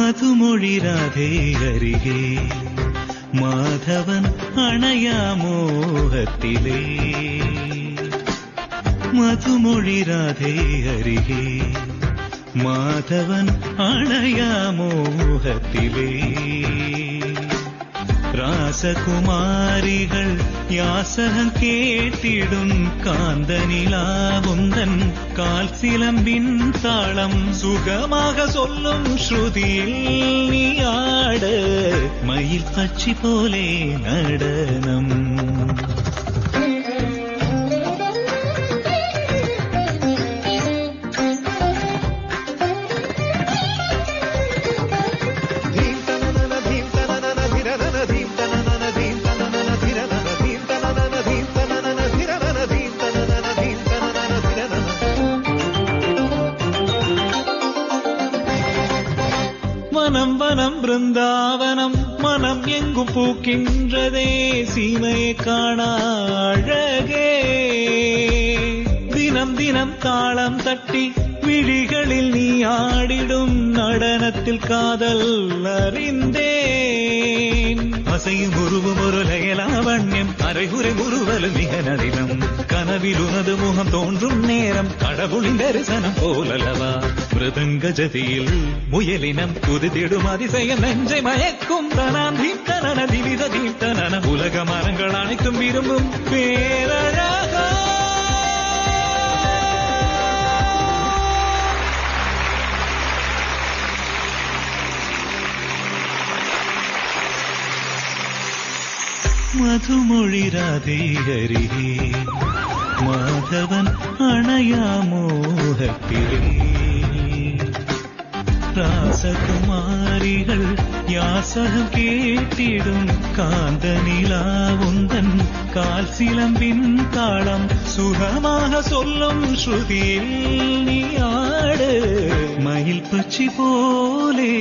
மதுமொழி ராதே அருகே மாதவன் அணையா மோகத்திலே. மதுமொழி ராதே அருகே மாதவன் அணையா மோகத்திலே. ராசகுமாரிகள் யாசகம் கேட்டிடும் காந்தனிலாவுந்தன் கால் சிலம்பின் தாளம் சுகமாக சொல்லும் ஸ்ருதியில் நீ ஆட மயில் பச்சி போலே நடனம். வனம் வனம் பிருந்தாவனம் மனம் எங்கும் பூக்கின்றதே சீமையை காண அழகே. தினம் தினம் தாளம் தட்டி விழிகளில் நீ ஆடிடும் நடனத்தில் காதல் அறிந்தேன். அசையும் உருவும் ஒரு லயலாவண்யம் அரைகுறை உருவலும் மிக நளினம். கனவில் உனது முகம் தோன்றும் நேரம் கடவுளின் தரிசனம் போலல்லவா. மிருதங்க ஜதியில் முயலினம் குதித்திடும் அதிசயம் நெஞ்சை மயக்கும். தனான் தீர்த்தன திவித தீர்த்தன உலக மரங்கள் அனைத்தும் விரும்பும் பேரழகா. மதுமொழி ராதே அருகே மாதவன் அணையா மோகத்திலே. ராசகுமாரிகள் யாசகம் கேட்டிடும் காந்தனிலாவுந்தன் கால் சிலம்பின் தாளம் சுகமாக சொல்லும் ஸ்ருதியில் நீ ஆடு மயில் பச்சி போலே